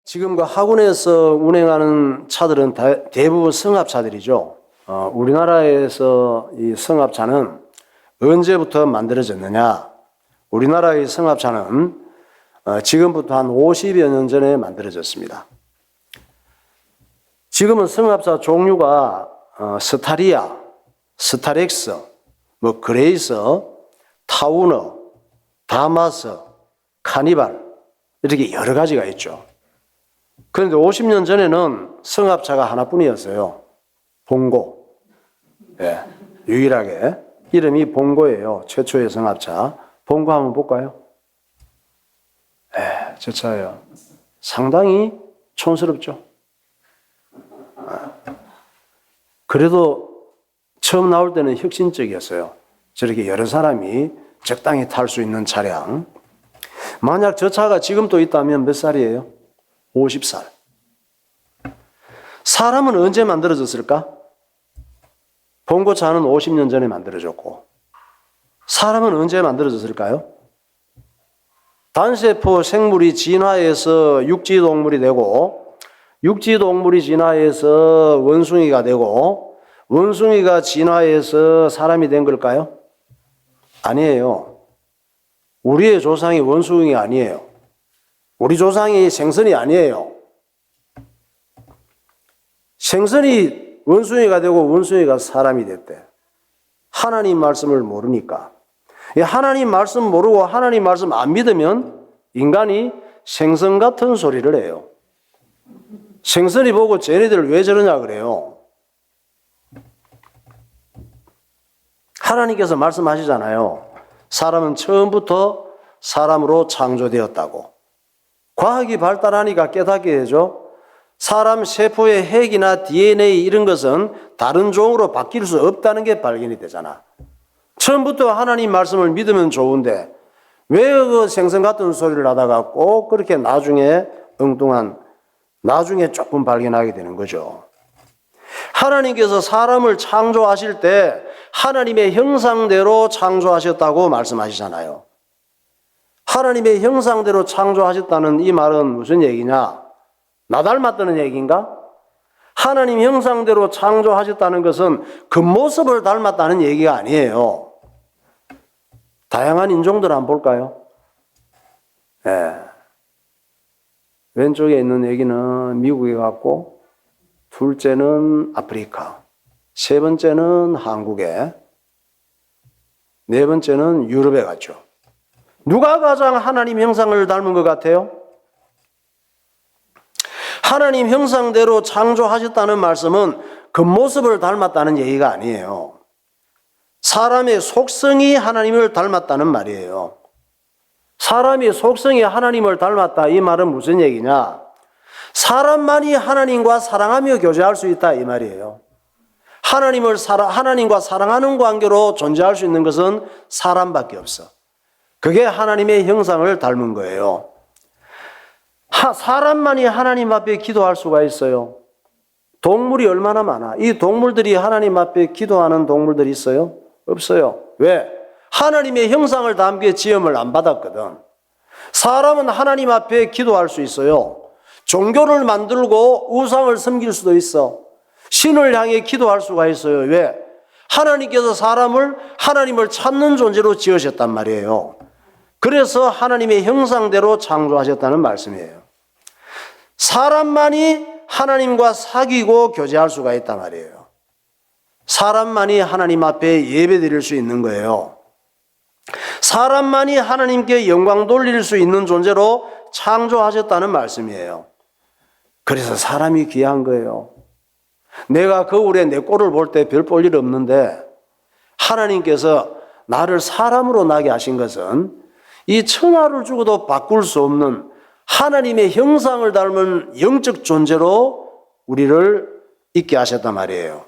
지금 그 학원에서 운행하는 차들은 대부분 승합차들이죠. 우리나라에서 이 승합차는 언제부터 만들어졌느냐? 우리나라의 승합차는 지금부터 한 50여 년 전에 만들어졌습니다. 지금은 승합차 종류가 스타리아, 스타렉스, 그레이서, 타우너, 다마스, 카니발 이렇게 여러 가지가 있죠. 그런데 50년 전에는 승합차가 하나뿐이었어요. 봉고. 예, 유일하게. 이름이 봉고예요. 최초의 승합차. 봉고 한번 볼까요? 예, 저 차예요. 상당히 촌스럽죠. 그래도 처음 나올 때는 혁신적이었어요. 저렇게 여러 사람이 적당히 탈 수 있는 차량. 만약 저 차가 지금 또 있다면 몇 살이에요? 50살. 사람은 언제 만들어졌을까? 봉고차는 50년 전에 만들어졌고, 사람은 언제 만들어졌을까요? 단세포 생물이 진화해서 육지동물이 되고, 육지동물이 진화해서 원숭이가 되고, 원숭이가 진화해서 사람이 된 걸까요? 아니에요. 우리의 조상이 원숭이가 아니에요. 우리 조상이 생선이 아니에요. 생선이 원숭이가 되고 원숭이가 사람이 됐대. 하나님 말씀을 모르니까. 하나님 말씀 모르고 하나님 말씀 안 믿으면 인간이 생선 같은 소리를 해요. 생선이 보고 쟤네들 왜 저러냐 그래요. 하나님께서 말씀하시잖아요. 사람은 처음부터 사람으로 창조되었다고. 과학이 발달하니까 깨닫게 되죠. 사람 세포의 핵이나 DNA 이런 것은 다른 종으로 바뀔 수 없다는 게 발견이 되잖아. 처음부터 하나님 말씀을 믿으면 좋은데 왜 그 생선 같은 소리를 하다가 꼭 그렇게 나중에 나중에 조금 발견하게 되는 거죠. 하나님께서 사람을 창조하실 때 하나님의 형상대로 창조하셨다고 말씀하시잖아요. 하나님의 형상대로 창조하셨다는 이 말은 무슨 얘기냐? 나 닮았다는 얘기인가? 하나님 형상대로 창조하셨다는 것은 겉모습을 닮았다는 얘기가 아니에요. 다양한 인종들 한번 볼까요? 네. 왼쪽에 있는 얘기는 미국에 갔고, 둘째는 아프리카, 세 번째는 한국에, 네 번째는 유럽에 갔죠. 누가 가장 하나님 형상을 닮은 것 같아요? 하나님 형상대로 창조하셨다는 말씀은 겉모습을 닮았다는 얘기가 아니에요. 사람의 속성이 하나님을 닮았다는 말이에요. 사람의 속성이 하나님을 닮았다 이 말은 무슨 얘기냐? 사람만이 하나님과 사랑하며 교제할 수 있다 이 말이에요. 하나님과 사랑하는 관계로 존재할 수 있는 것은 사람밖에 없어. 그게 하나님의 형상을 닮은 거예요. 사람만이 하나님 앞에 기도할 수가 있어요. 동물이 얼마나 많아. 이 동물들이 하나님 앞에 기도하는 동물들이 있어요? 없어요. 왜? 하나님의 형상을 담게 지음을 안 받았거든. 사람은 하나님 앞에 기도할 수 있어요. 종교를 만들고 우상을 섬길 수도 있어. 신을 향해 기도할 수가 있어요. 왜? 하나님께서 하나님을 찾는 존재로 지으셨단 말이에요. 그래서 하나님의 형상대로 창조하셨다는 말씀이에요. 사람만이 하나님과 사귀고 교제할 수가 있단 말이에요. 사람만이 하나님 앞에 예배 드릴 수 있는 거예요. 사람만이 하나님께 영광 돌릴 수 있는 존재로 창조하셨다는 말씀이에요. 그래서 사람이 귀한 거예요. 내가 거울에 내 꼴을 볼 때 별 볼 일 없는데 하나님께서 나를 사람으로 나게 하신 것은 이 천하를 주고도 바꿀 수 없는 하나님의 형상을 닮은 영적 존재로 우리를 있게 하셨단 말이에요.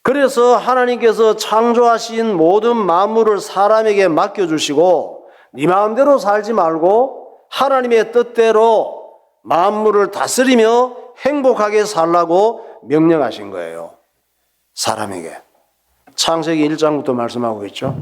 그래서 하나님께서 창조하신 모든 만물을 사람에게 맡겨주시고 네 마음대로 살지 말고 하나님의 뜻대로 만물을 다스리며 행복하게 살라고 명령하신 거예요. 사람에게. 창세기 1장부터 말씀하고 있죠.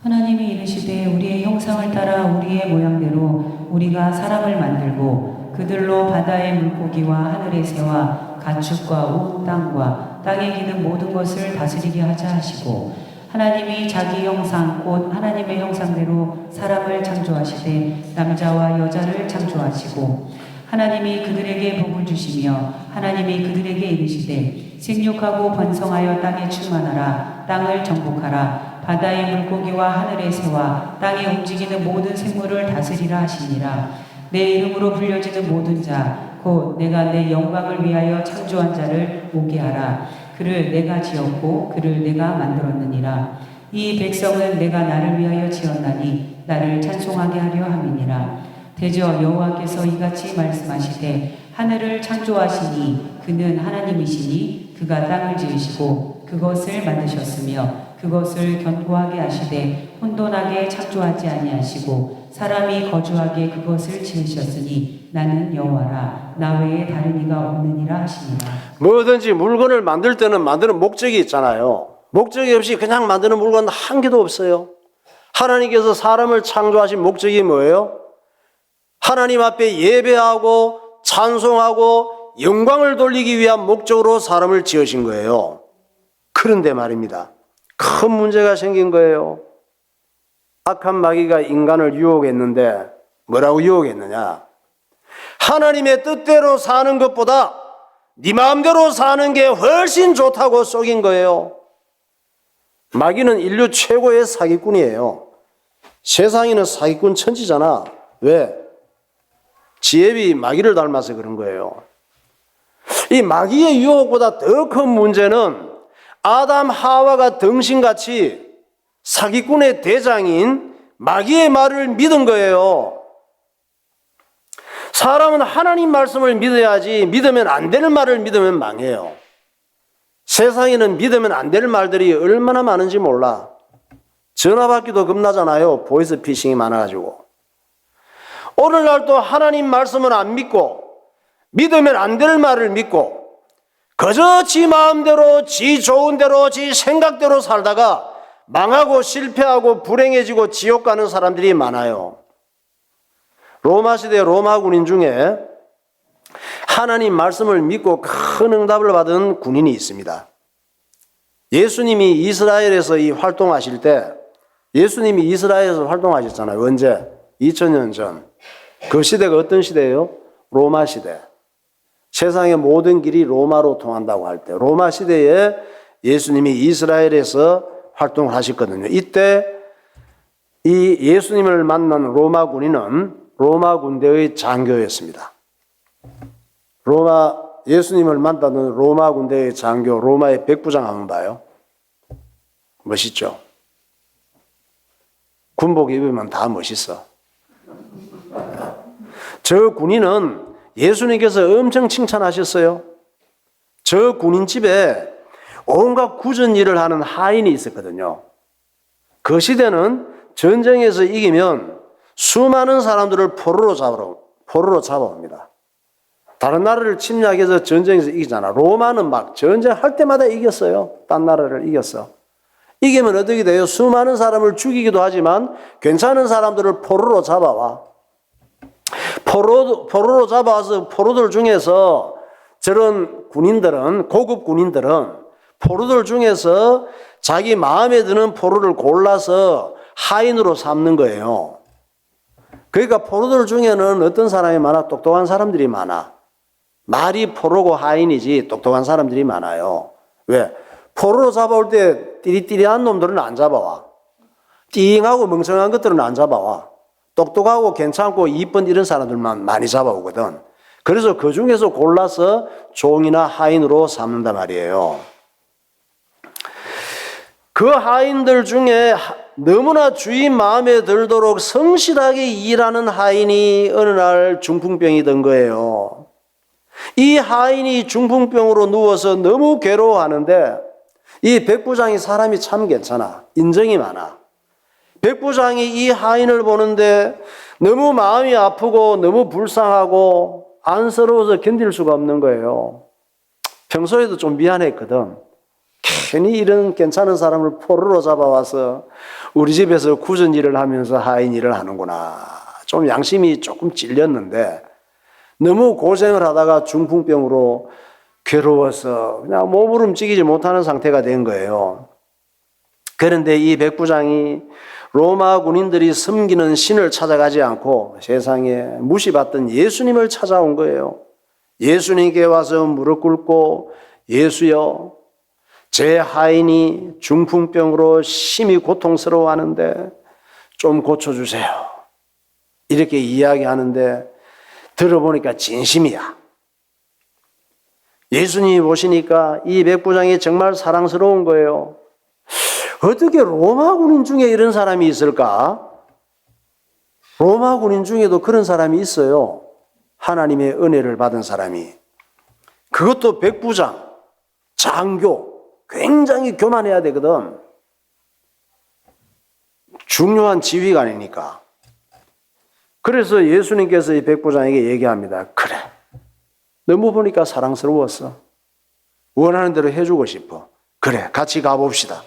하나님이 이르시되 우리의 형상을 따라 우리의 모양대로 우리가 사람을 만들고 그들로 바다의 물고기와 하늘의 새와 가축과 온 땅과 땅에 기는 모든 것을 다스리게 하자 하시고, 하나님이 자기 형상 곧 하나님의 형상대로 사람을 창조하시되 남자와 여자를 창조하시고, 하나님이 그들에게 복을 주시며 하나님이 그들에게 이르시되 생육하고 번성하여 땅에 충만하라. 땅을 정복하라. 바다의 물고기와 하늘의 새와 땅에 움직이는 모든 생물을 다스리라 하시니라. 내 이름으로 불려지는 모든 자 곧 내가 내 영광을 위하여 창조한 자를 오게 하라. 그를 내가 지었고 그를 내가 만들었느니라. 이 백성은 내가 나를 위하여 지었나니 나를 찬송하게 하려 함이니라. 대저 여호와께서 이같이 말씀하시되 하늘을 창조하시니 그는 하나님이시니 그가 땅을 지으시고 그것을 만드셨으며 그것을 견고하게 하시되 혼돈하게 창조하지 아니하시고 사람이 거주하게 그것을 지으셨으니 나는 여호와라. 나 외에 다른 이가 없느니라 하시니라. 뭐든지 물건을 만들 때는 만드는 목적이 있잖아요. 목적이 없이 그냥 만드는 물건 한 개도 없어요. 하나님께서 사람을 창조하신 목적이 뭐예요? 하나님 앞에 예배하고 찬송하고 영광을 돌리기 위한 목적으로 사람을 지으신 거예요. 그런데 말입니다, 큰 문제가 생긴 거예요. 악한 마귀가 인간을 유혹했는데 뭐라고 유혹했느냐? 하나님의 뜻대로 사는 것보다 네 마음대로 사는 게 훨씬 좋다고 속인 거예요. 마귀는 인류 최고의 사기꾼이에요. 세상에는 사기꾼 천지잖아. 왜? 지혜비 마귀를 닮아서 그런 거예요. 이 마귀의 유혹보다 더 큰 문제는 아담 하와가 등신같이 사기꾼의 대장인 마귀의 말을 믿은 거예요. 사람은 하나님 말씀을 믿어야지 믿으면 안 될 말을 믿으면 망해요. 세상에는 믿으면 안 될 말들이 얼마나 많은지 몰라. 전화 받기도 겁나잖아요. 보이스 피싱이 많아가지고. 오늘날 또 하나님 말씀은 안 믿고 믿으면 안 될 말을 믿고 그저 지 마음대로 지 좋은 대로 지 생각대로 살다가 망하고 실패하고 불행해지고 지옥 가는 사람들이 많아요. 로마 시대 로마 군인 중에 하나님 말씀을 믿고 큰 응답을 받은 군인이 있습니다. 예수님이 이스라엘에서 활동하실 때, 예수님이 이스라엘에서 활동하셨잖아요. 언제? 2000년 전. 그 시대가 어떤 시대예요? 로마 시대. 세상의 모든 길이 로마로 통한다고 할 때, 로마 시대에 예수님이 이스라엘에서 활동을 하셨거든요. 이때 이 예수님을 만난 로마 군인은 로마 군대의 장교였습니다. 예수님을 만나는 로마 군대의 장교, 로마의 백부장 한번 봐요. 멋있죠? 군복 입으면 다 멋있어. 저 군인은 예수님께서 엄청 칭찬하셨어요. 저 군인 집에 온갖 굳은 일을 하는 하인이 있었거든요. 그 시대는 전쟁에서 이기면 수많은 사람들을 포로로 잡아옵니다. 다른 나라를 침략해서 전쟁에서 이기잖아. 로마는 막 전쟁할 때마다 이겼어요. 딴 나라를 이겼어. 이기면 어떻게 돼요? 수많은 사람을 죽이기도 하지만 괜찮은 사람들을 포로로 잡아와. 포로로 잡아와서 포로들 중에서 저런 군인들은, 고급 군인들은 포로들 중에서 자기 마음에 드는 포로를 골라서 하인으로 삼는 거예요. 그러니까 포로들 중에는 어떤 사람이 많아? 똑똑한 사람들이 많아. 말이 포로고 하인이지 똑똑한 사람들이 많아요. 왜? 포로로 잡아올 때 띠리띠리한 놈들은 안 잡아와. 띵하고 멍청한 것들은 안 잡아와. 똑똑하고 괜찮고 이쁜 이런 사람들만 많이 잡아오거든. 그래서 그 중에서 골라서 종이나 하인으로 삼는단 말이에요. 그 하인들 중에 너무나 주인 마음에 들도록 성실하게 일하는 하인이 어느 날 중풍병이 든 거예요. 이 하인이 중풍병으로 누워서 너무 괴로워하는데 이 백부장이 사람이 참 괜찮아. 인정이 많아. 백부장이 이 하인을 보는데 너무 마음이 아프고 너무 불쌍하고 안쓰러워서 견딜 수가 없는 거예요. 평소에도 좀 미안했거든. 괜히 이런 괜찮은 사람을 포로로 잡아와서 우리 집에서 굳은 일을 하면서 하인 일을 하는구나. 좀 양심이 조금 찔렸는데 너무 고생을 하다가 중풍병으로 괴로워서 그냥 몸을 움직이지 못하는 상태가 된 거예요. 그런데 이 백부장이 로마 군인들이 섬기는 신을 찾아가지 않고 세상에 무시받던 예수님을 찾아온 거예요. 예수님께 와서 무릎 꿇고 예수여, 제 하인이 중풍병으로 심히 고통스러워하는데 좀 고쳐주세요. 이렇게 이야기하는데 들어보니까 진심이야. 예수님이 보시니까 이 백부장이 정말 사랑스러운 거예요. 어떻게 로마 군인 중에 이런 사람이 있을까? 로마 군인 중에도 그런 사람이 있어요. 하나님의 은혜를 받은 사람이. 그것도 백부장, 장교, 굉장히 교만해야 되거든. 중요한 지휘관이니까. 그래서 예수님께서 이 백부장에게 얘기합니다. 그래, 너무 보니까 사랑스러웠어. 원하는 대로 해주고 싶어. 그래, 같이 가봅시다.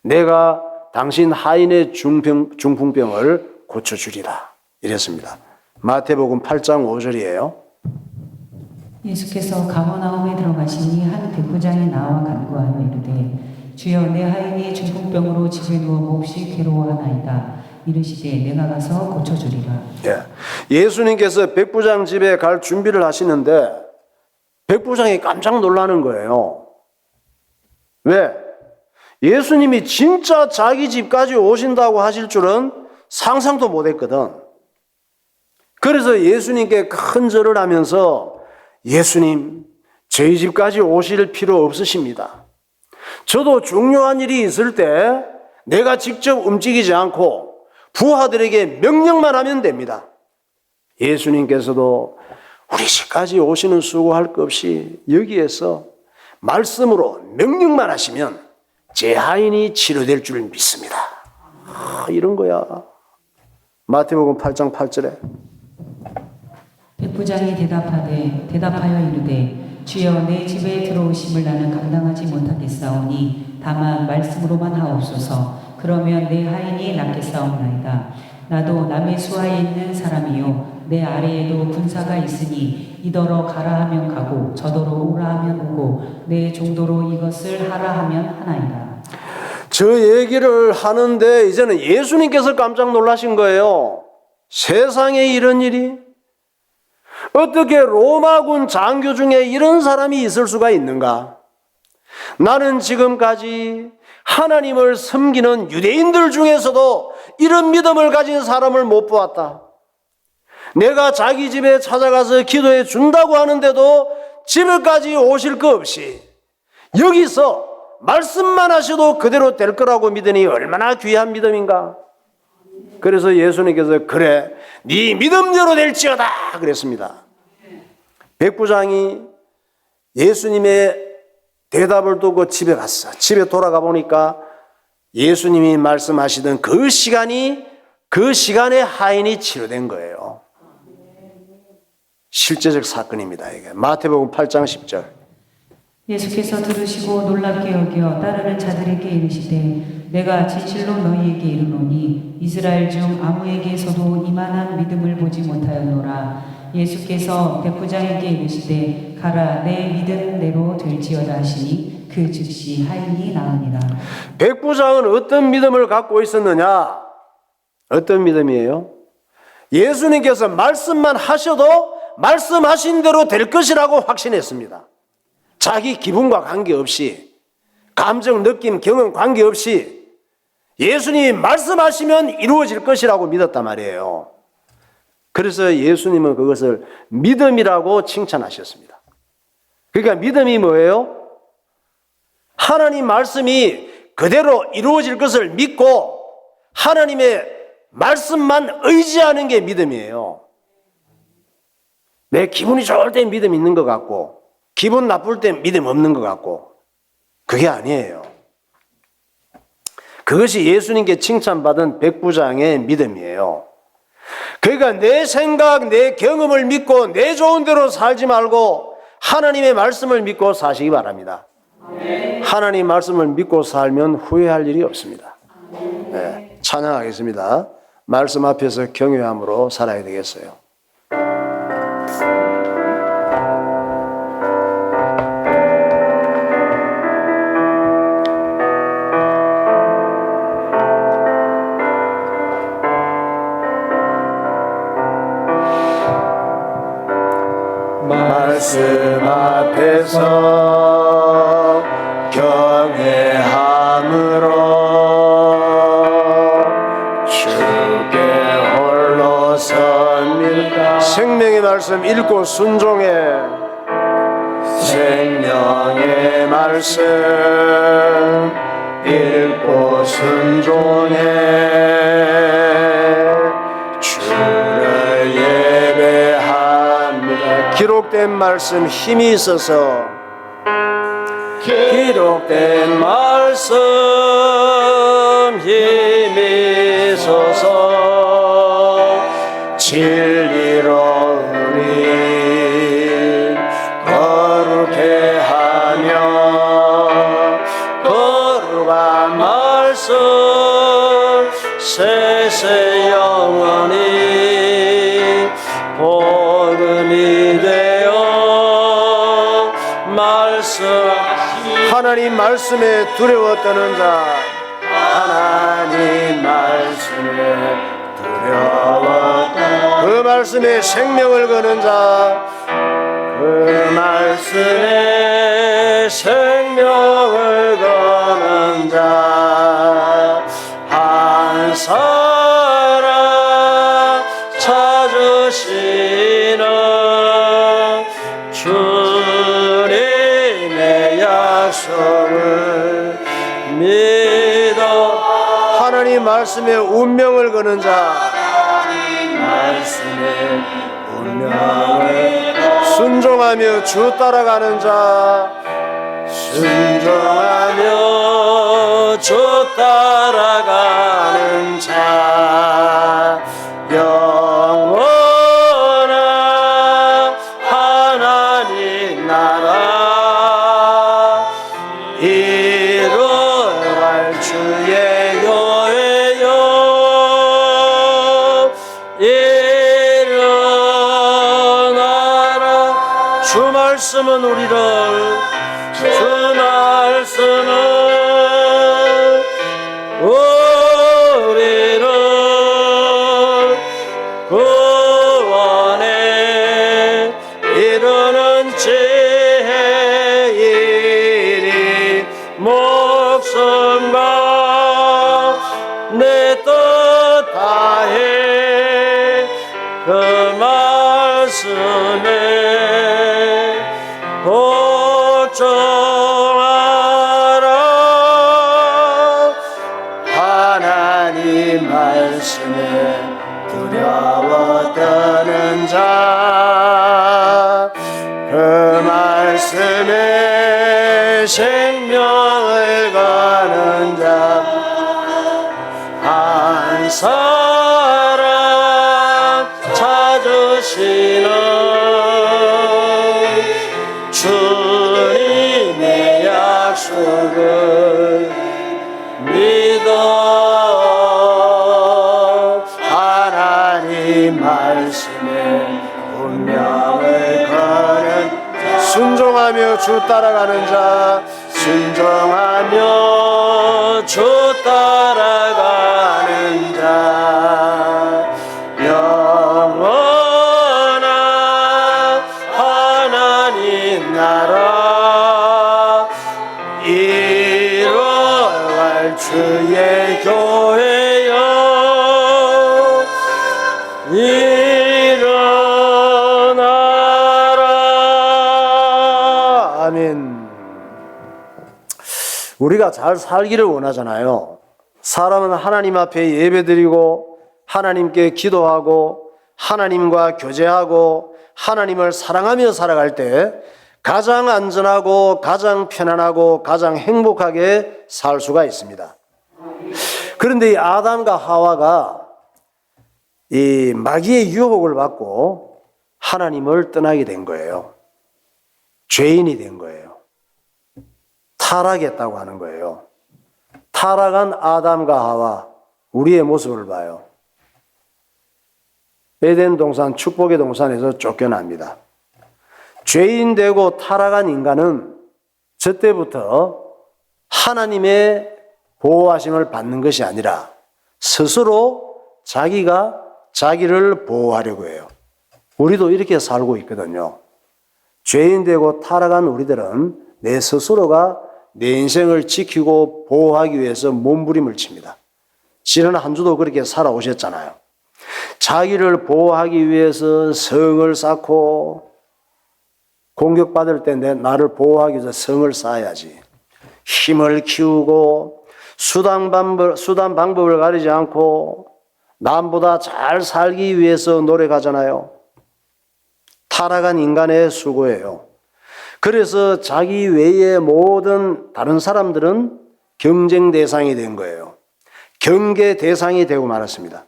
내가 당신 하인의 중풍병을 고쳐주리라. 이랬습니다. 마태복음 8장 5절이에요. 예수께서 가버나움에 들어가시니 한 백부장이 나와 간구하여 이르되 주여 내 하인이 중풍병으로 집에 누워 몹시 괴로워하나이다. 이르시되 내가 가서 고쳐주리라. 예수님께서 백부장 집에 갈 준비를 하시는데 백부장이 깜짝 놀라는 거예요. 왜? 예수님이 진짜 자기 집까지 오신다고 하실 줄은 상상도 못했거든. 그래서 예수님께 큰 절을 하면서 예수님, 저희 집까지 오실 필요 없으십니다. 저도 중요한 일이 있을 때 내가 직접 움직이지 않고 부하들에게 명령만 하면 됩니다. 예수님께서도 우리 집까지 오시는 수고할 것 없이 여기에서 말씀으로 명령만 하시면 제 하인이 치료될 줄 믿습니다. 이런 거야. 마태복음 8장 8절에 백부장이 대답하여 이르되 주여 내 집에 들어오심을 나는 감당하지 못하겠사오니 다만 말씀으로만 하옵소서. 그러면 내 하인이 낫겠사옵나이다. 나도 남의 수하에 있는 사람이요 내 아래에도 군사가 있으니 이더러 가라 하면 가고 저더러 오라 하면 오고 내 정도로 이것을 하라 하면 하나이다. 저 얘기를 하는데 이제는 예수님께서 깜짝 놀라신 거예요. 세상에 이런 일이? 어떻게 로마군 장교 중에 이런 사람이 있을 수가 있는가? 나는 지금까지 하나님을 섬기는 유대인들 중에서도 이런 믿음을 가진 사람을 못 보았다. 내가 자기 집에 찾아가서 기도해 준다고 하는데도 집에까지 오실 것 없이 여기서 말씀만 하셔도 그대로 될 거라고 믿으니 얼마나 귀한 믿음인가? 그래서 예수님께서 그래, 네 믿음대로 될지어다 그랬습니다. 백부장이 예수님의 대답을 두고 집에 갔어. 집에 돌아가 보니까 예수님이 말씀하시던 그 시간에 하인이 치료된 거예요. 실제적 사건입니다. 이게 마태복음 8장 10절. 예수께서 들으시고 놀랍게 여겨 따르는 자들에게 이르시되 내가 진실로 너희에게 이르노니 이스라엘 중 아무에게서도 이만한 믿음을 보지 못하였노라. 예수께서 백부장에게 이르시되 가라 내 믿음대로 될지어다 하시니 그 즉시 하인이 나으니라. 백부장은 어떤 믿음을 갖고 있었느냐? 어떤 믿음이에요? 예수님께서 말씀만 하셔도 말씀하신 대로 될 것이라고 확신했습니다. 자기 기분과 관계없이, 감정, 느낌, 경험 관계없이 예수님이 말씀하시면 이루어질 것이라고 믿었단 말이에요. 그래서 예수님은 그것을 믿음이라고 칭찬하셨습니다. 그러니까 믿음이 뭐예요? 하나님 말씀이 그대로 이루어질 것을 믿고 하나님의 말씀만 의지하는 게 믿음이에요. 내 기분이 좋을 때 믿음 있는 것 같고 기분 나쁠 때 믿음 없는 것 같고 그게 아니에요. 그것이 예수님께 칭찬받은 백부장의 믿음이에요. 그러니까 내 생각, 내 경험을 믿고 내 좋은 대로 살지 말고 하나님의 말씀을 믿고 사시기 바랍니다. 하나님 말씀을 믿고 살면 후회할 일이 없습니다. 네, 찬양하겠습니다. 말씀 앞에서 경외함으로 살아야 되겠어요. 말씀 앞에서 경외함으로 주께 홀로 섭니다. 생명의 말씀 읽고 순종해. 생명의 말씀 읽고 순종해. 주를 예배합니다. 기록된 말씀 힘이 있어서, 기록된 말씀 힘이 있어서 진리로 우리 거룩해 하며, 거룩한 말씀 세세 영원히 복음이 되어 말씀, 하나님 말씀에 두려워 떠는 자, 하나님 말씀에 두려워 떠는, 그 말씀에 생명을 거는 자, 그 말씀에 생명을 거는 자, 한 사람 찾으시는 주님의 약속을 믿어. 하나님 말씀에 운명을 거는 자, 말씀에 운명을 순종하며 주 따라가는 자, 순종하며 주 따라가는 자, 영원한 하나님 나라 이루어갈 주의 교회여, 일어나라. 주 말씀은 우리를, 주 말씀은 우리를 구원에 이르는 지혜 이리 목숨과 내 뜻 다해 그 말씀에 복종하라. 하나님 말씀에 두려워 떠는 자, 그 말씀에 생명을 거는 자, 한 사람 찾으시는 주님의 약속을 믿어. 하나님 말씀에 운명을 거는, 순종하며 주 따라가는 자, 순종하며 주 따라가는 자, 영원한 하나님 나라 이루어갈 주의 교회여, 일어나라. 아멘. 우리가 잘 살기를 원하잖아요. 사람은 하나님 앞에 예배드리고 하나님께 기도하고 하나님과 교제하고 하나님을 사랑하며 살아갈 때 가장 안전하고 가장 편안하고 가장 행복하게 살 수가 있습니다. 그런데 이 아담과 하와가 이 마귀의 유혹을 받고 하나님을 떠나게 된 거예요. 죄인이 된 거예요. 타락했다고 하는 거예요. 타락한 아담과 하와, 우리의 모습을 봐요. 에덴 동산, 축복의 동산에서 쫓겨납니다. 죄인 되고 타락한 인간은 저 때부터 하나님의 보호하심을 받는 것이 아니라 스스로 자기가 자기를 보호하려고 해요. 우리도 이렇게 살고 있거든요. 죄인 되고 타락한 우리들은 내 스스로가 내 인생을 지키고 보호하기 위해서 몸부림을 칩니다. 지난 한 주도 그렇게 살아오셨잖아요. 자기를 보호하기 위해서 성을 쌓고 공격받을 때 나를 보호하기 위해서 성을 쌓아야지. 힘을 키우고 수단 방법을 가리지 않고 남보다 잘 살기 위해서 노력하잖아요. 타락한 인간의 수고예요. 그래서 자기 외의 모든 다른 사람들은 경쟁 대상이 된 거예요. 경계 대상이 되고 말았습니다.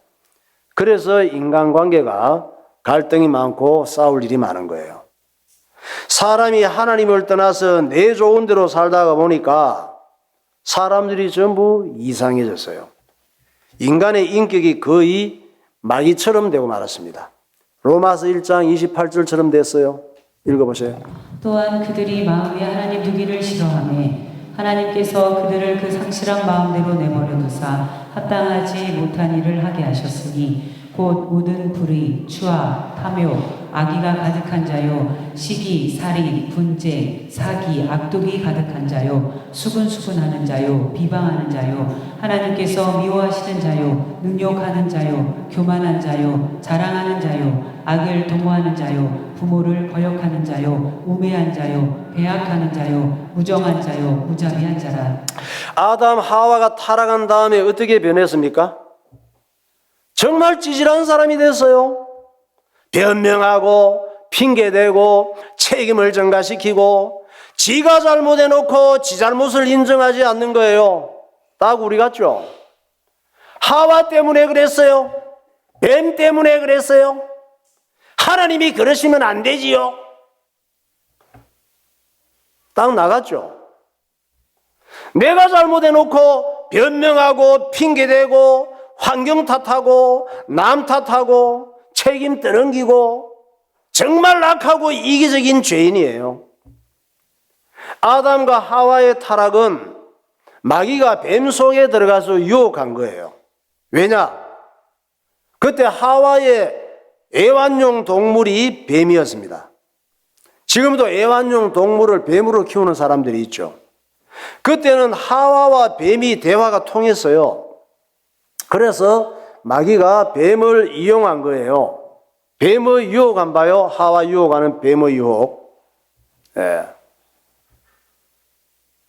그래서 인간관계가 갈등이 많고 싸울 일이 많은 거예요. 사람이 하나님을 떠나서 내 좋은 대로 살다가 보니까 사람들이 전부 이상해졌어요. 인간의 인격이 거의 마귀처럼 되고 말았습니다. 로마서 1장 28절처럼 됐어요. 읽어보세요. 또한 그들이 마음에 하나님 두기를 싫어하매 하나님께서 그들을 그 상실한 마음대로 내버려 두사 합당하지 못한 일을 하게 하셨으니 곧 모든 불의, 추악, 탐욕, 악의가 가득한 자요, 시기, 살인, 분쟁, 사기, 악독이 가득한 자요, 수군수군하는 자요, 비방하는 자요, 하나님께서 미워하시는 자요, 능욕하는 자요, 교만한 자요, 자랑하는 자요, 악을 도모하는 자요, 부모를 거역하는 자요, 우매한 자요, 배악하는 자요, 무정한 자요, 무자비한 자라. 아담 하와가 타락한 다음에 어떻게 변했습니까? 정말 찌질한 사람이 됐어요. 변명하고 핑계대고 책임을 전가시키고 지가 잘못해놓고 지 잘못을 인정하지 않는 거예요. 딱 우리 같죠? 하와 때문에 그랬어요. 뱀 때문에 그랬어요. 하나님이 그러시면 안 되지요. 딱 나갔죠. 내가 잘못해놓고 변명하고 핑계대고 환경 탓하고 남 탓하고 책임 떠넘기고 정말 악하고 이기적인 죄인이에요. 아담과 하와의 타락은 마귀가 뱀 속에 들어가서 유혹한 거예요. 왜냐? 그때 하와의 애완용 동물이 뱀이었습니다. 지금도 애완용 동물을 뱀으로 키우는 사람들이 있죠. 그때는 하와와 뱀이 대화가 통했어요. 그래서 마귀가 뱀을 이용한 거예요. 뱀의 유혹한 바요. 하와 유혹하는 뱀의 유혹.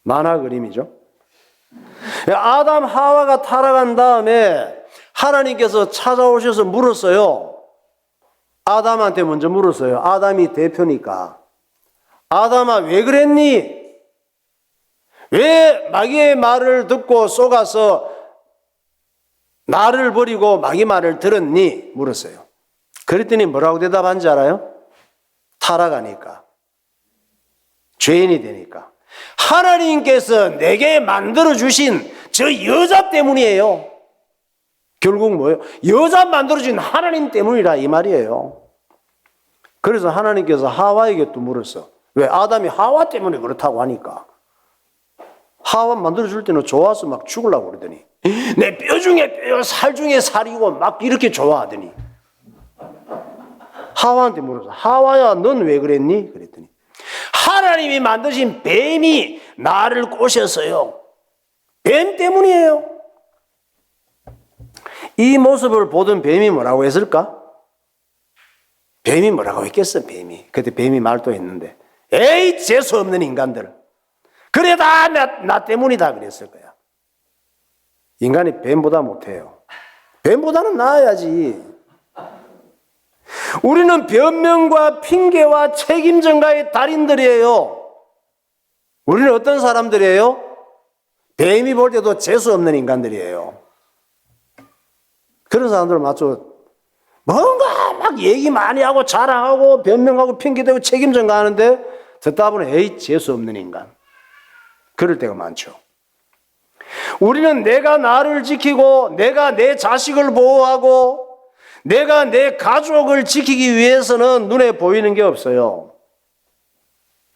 만화 그림이죠. 아담 하와가 타락한 다음에 하나님께서 찾아오셔서 물었어요. 아담한테 먼저 물었어요. 아담이 대표니까. 아담아, 왜 그랬니? 왜 마귀의 말을 듣고 속아서 나를 버리고 마귀 말을 들었니? 물었어요. 그랬더니 뭐라고 대답한지 알아요? 타락하니까. 죄인이 되니까. 하나님께서 내게 만들어주신 저 여자 때문이에요. 결국 뭐예요? 여자 만들어준 하나님 때문이라 이 말이에요. 그래서 하나님께서 하와에게 또 물었어. 왜? 아담이 하와 때문에 그렇다고 하니까. 하와 만들어줄 때는 좋아서 막 죽으려고 그러더니 내 뼈 중에 뼈, 살 중에 살이고 막 이렇게 좋아하더니 하와한테 물었어. 하와야, 넌 왜 그랬니? 그랬더니 하나님이 만드신 뱀이 나를 꼬셨어요. 뱀 때문이에요. 이 모습을 보던 뱀이 뭐라고 했을까? 뱀이 뭐라고 했겠어, 뱀이. 그때 뱀이 말도 했는데, 에이, 재수 없는 인간들. 그래, 다 나 때문이다 그랬을 거야. 인간이 뱀보다 못해요. 뱀보다는 나아야지. 우리는 변명과 핑계와 책임 전가의 달인들이에요. 우리는 어떤 사람들이에요? 뱀이 볼 때도 재수 없는 인간들이에요. 그런 사람들을 맞춰 뭔가 막 얘기 많이 하고 자랑하고 변명하고 핑계대고 책임 전가하는데 듣다 보니 에이, 재수 없는 인간. 그럴 때가 많죠. 우리는 내가 나를 지키고 내가 내 자식을 보호하고 내가 내 가족을 지키기 위해서는 눈에 보이는 게 없어요.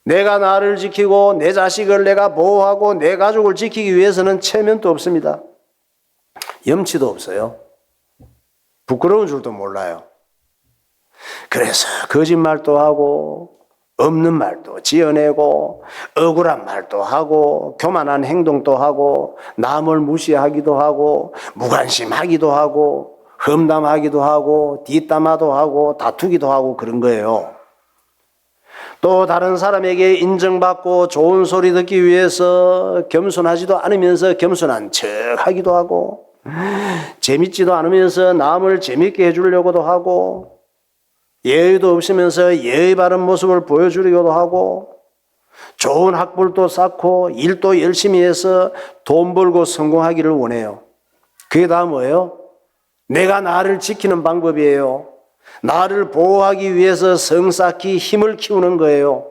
내가 나를 지키고 내 자식을 내가 보호하고 내 가족을 지키기 위해서는 체면도 없습니다. 염치도 없어요. 부끄러운 줄도 몰라요. 그래서 거짓말도 하고 없는 말도 지어내고 억울한 말도 하고 교만한 행동도 하고 남을 무시하기도 하고 무관심하기도 하고 험담하기도 하고 뒷담화도 하고 다투기도 하고 그런 거예요. 또 다른 사람에게 인정받고 좋은 소리 듣기 위해서 겸손하지도 않으면서 겸손한 척 하기도 하고 재밌지도 않으면서 남을 재밌게 해주려고도 하고 예의도 없으면서 예의 바른 모습을 보여주려고도 하고 좋은 학벌도 쌓고 일도 열심히 해서 돈 벌고 성공하기를 원해요. 그게 다 뭐예요? 내가 나를 지키는 방법이에요. 나를 보호하기 위해서 성 쌓기 힘을 키우는 거예요.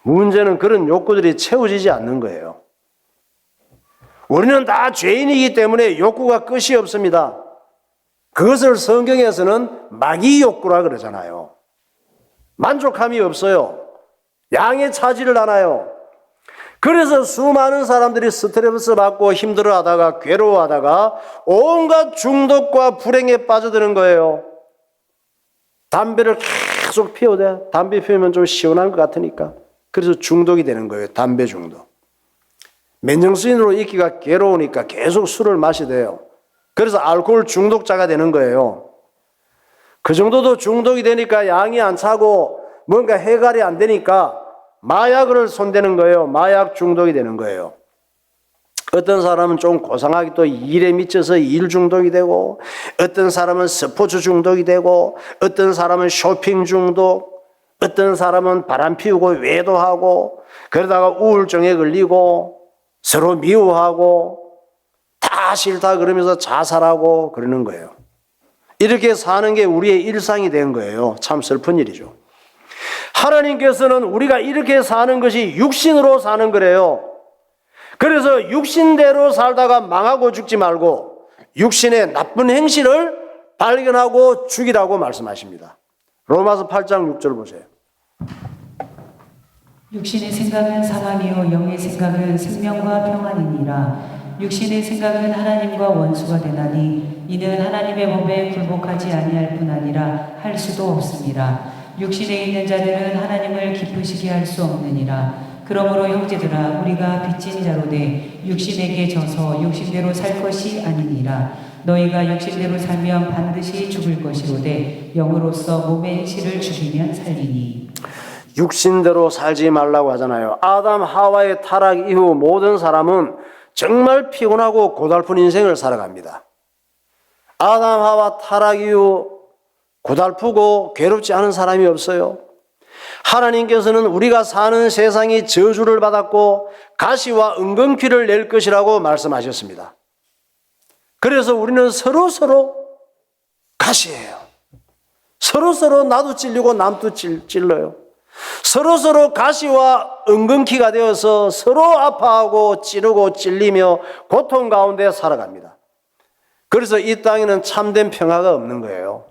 문제는 그런 욕구들이 채워지지 않는 거예요. 우리는 다 죄인이기 때문에 욕구가 끝이 없습니다. 그것을 성경에서는 마귀 욕구라 그러잖아요. 만족함이 없어요. 양에 차지를 않아요. 그래서 수많은 사람들이 스트레스 받고 힘들어하다가 괴로워하다가 온갖 중독과 불행에 빠져드는 거예요. 담배를 계속 피워대. 담배 피우면 좀 시원한 것 같으니까. 그래서 중독이 되는 거예요. 담배 중독. 맨정신으로 있기가 괴로우니까 계속 술을 마시대요. 그래서 알코올 중독자가 되는 거예요. 그 정도도 중독이 되니까 양이 안 차고 뭔가 해결이 안 되니까 마약을 손대는 거예요. 마약 중독이 되는 거예요. 어떤 사람은 좀 고상하게 또 일에 미쳐서 일 중독이 되고, 어떤 사람은 스포츠 중독이 되고, 어떤 사람은 쇼핑 중독, 어떤 사람은 바람 피우고 외도하고, 그러다가 우울증에 걸리고 서로 미워하고 다 싫다 그러면서 자살하고 그러는 거예요. 이렇게 사는 게 우리의 일상이 된 거예요. 참 슬픈 일이죠. 하나님께서는 우리가 이렇게 사는 것이 육신으로 사는 거래요. 그래서 육신대로 살다가 망하고 죽지 말고 육신의 나쁜 행실을 발견하고 죽이라고 말씀하십니다. 로마서 8장 6절 보세요. 육신의 생각은 사망이요 영의 생각은 생명과 평안이니라. 육신의 생각은 하나님과 원수가 되나니 이는 하나님의 법에 굴복하지 아니할 뿐 아니라 할 수도 없습니다. 육신에 있는 자들은 하나님을 기쁘시게 할 수 없느니라. 그러므로 형제들아 우리가 빚진 자로되 육신에게 져서 육신대로 살 것이 아니니라. 너희가 육신대로 살면 반드시 죽을 것이로되 영으로서 몸의 행실을 죽이면 살리니. 육신대로 살지 말라고 하잖아요. 아담 하와의 타락 이후 모든 사람은 정말 피곤하고 고달픈 인생을 살아갑니다. 아담 하와 타락 이후 고달프고 괴롭지 않은 사람이 없어요. 하나님께서는 우리가 사는 세상이 저주를 받았고 가시와 은근피를 낼 것이라고 말씀하셨습니다. 그래서 우리는 서로 가시예요. 서로 나도 찔리고 남도 찔러요. 서로 가시와 은근키가 되어서 서로 아파하고 찌르고 찔리며 고통 가운데 살아갑니다. 그래서 이 땅에는 참된 평화가 없는 거예요.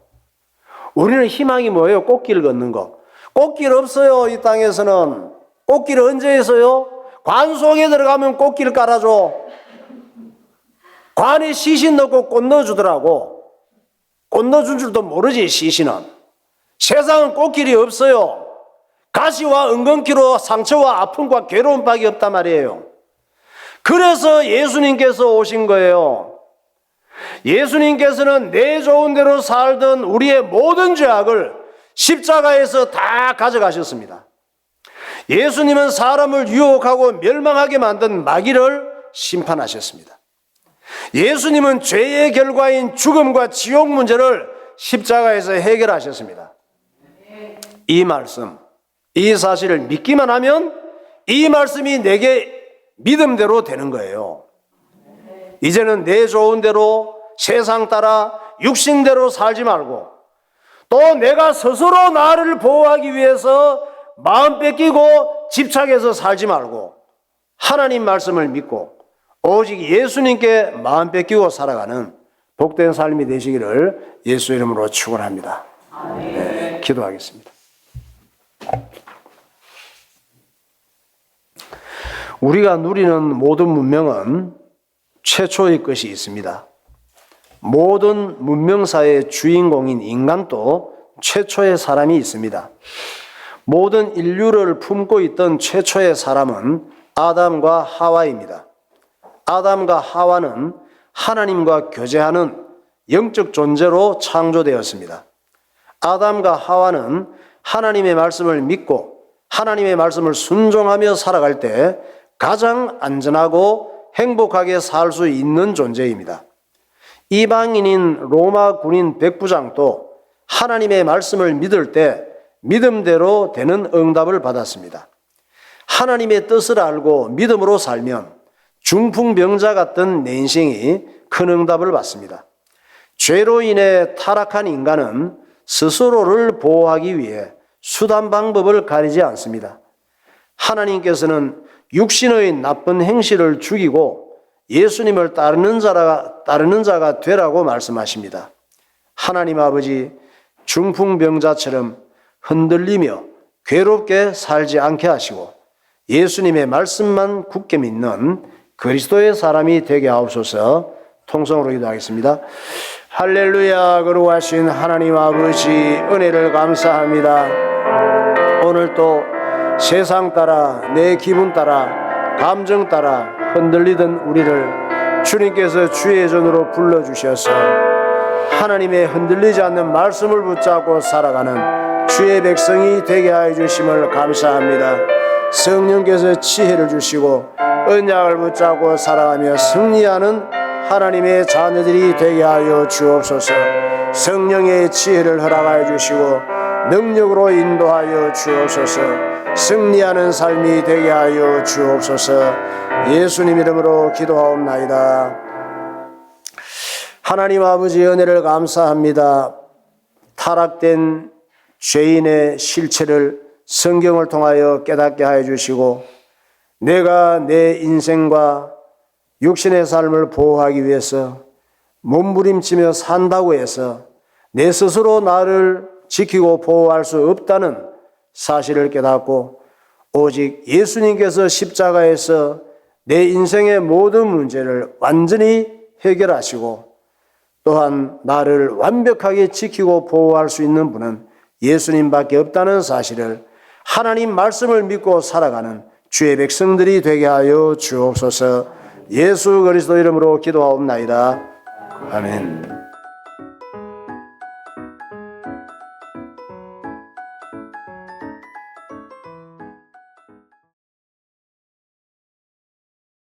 우리는 희망이 뭐예요? 꽃길 걷는 거. 꽃길 없어요. 이 땅에서는. 꽃길 언제 있어요? 관 속에 들어가면 꽃길 깔아줘. 관에 시신 넣고 꽃 넣어주더라고. 꽃 넣어준 줄도 모르지 시신은. 세상은 꽃길이 없어요. 가시와 은근키로 상처와 아픔과 괴로움밖에 없단 말이에요. 그래서 예수님께서 오신 거예요. 예수님께서는 내 좋은 대로 살던 우리의 모든 죄악을 십자가에서 다 가져가셨습니다. 예수님은 사람을 유혹하고 멸망하게 만든 마귀를 심판하셨습니다. 예수님은 죄의 결과인 죽음과 지옥 문제를 십자가에서 해결하셨습니다. 이 말씀, 이 사실을 믿기만 하면 이 말씀이 내게 믿음대로 되는 거예요. 이제는 내 좋은 대로 세상 따라 육신대로 살지 말고 또 내가 스스로 나를 보호하기 위해서 마음 뺏기고 집착해서 살지 말고 하나님 말씀을 믿고 오직 예수님께 마음 뺏기고 살아가는 복된 삶이 되시기를 예수 이름으로 축원합니다. 네, 기도하겠습니다. 우리가 누리는 모든 문명은 최초의 것이 있습니다. 모든 문명사의 주인공인 인간도 최초의 사람이 있습니다. 모든 인류를 품고 있던 최초의 사람은 아담과 하와입니다. 아담과 하와는 하나님과 교제하는 영적 존재로 창조되었습니다. 아담과 하와는 하나님의 말씀을 믿고 하나님의 말씀을 순종하며 살아갈 때 가장 안전하고 행복하게 살 수 있는 존재입니다. 이방인인 로마 군인 백부장도 하나님의 말씀을 믿을 때 믿음대로 되는 응답을 받았습니다. 하나님의 뜻을 알고 믿음으로 살면 중풍병자 같은 내 인생이 큰 응답을 받습니다. 죄로 인해 타락한 인간은 스스로를 보호하기 위해 수단 방법을 가리지 않습니다. 하나님께서는 육신의 나쁜 행실을 죽이고 예수님을 따르는 자가 되라고 말씀하십니다. 하나님 아버지, 중풍병자처럼 흔들리며 괴롭게 살지 않게 하시고 예수님의 말씀만 굳게 믿는 그리스도의 사람이 되게 하옵소서. 통성으로 기도하겠습니다. 할렐루야. 거룩하신 하나님 아버지, 은혜를 감사합니다. 오늘 또 세상 따라 내 기분 따라 감정 따라 흔들리던 우리를 주님께서 주의 전으로 불러주셔서 하나님의 흔들리지 않는 말씀을 붙잡고 살아가는 주의 백성이 되게 하여 주심을 감사합니다. 성령께서 지혜를 주시고 언약을 붙잡고 살아가며 승리하는 하나님의 자녀들이 되게 하여 주옵소서. 성령의 지혜를 허락하여 주시고 능력으로 인도하여 주옵소서. 승리하는 삶이 되게 하여 주옵소서. 예수님 이름으로 기도하옵나이다. 하나님 아버지, 은혜를 감사합니다. 타락된 죄인의 실체를 성경을 통하여 깨닫게 하여 주시고 내가 내 인생과 육신의 삶을 보호하기 위해서 몸부림치며 산다고 해서 내 스스로 나를 지키고 보호할 수 없다는 사실을 깨닫고 오직 예수님께서 십자가에서 내 인생의 모든 문제를 완전히 해결하시고 또한 나를 완벽하게 지키고 보호할 수 있는 분은 예수님밖에 없다는 사실을 하나님 말씀을 믿고 살아가는 주의 백성들이 되게 하여 주옵소서. 예수 그리스도 이름으로 기도하옵나이다. 아멘.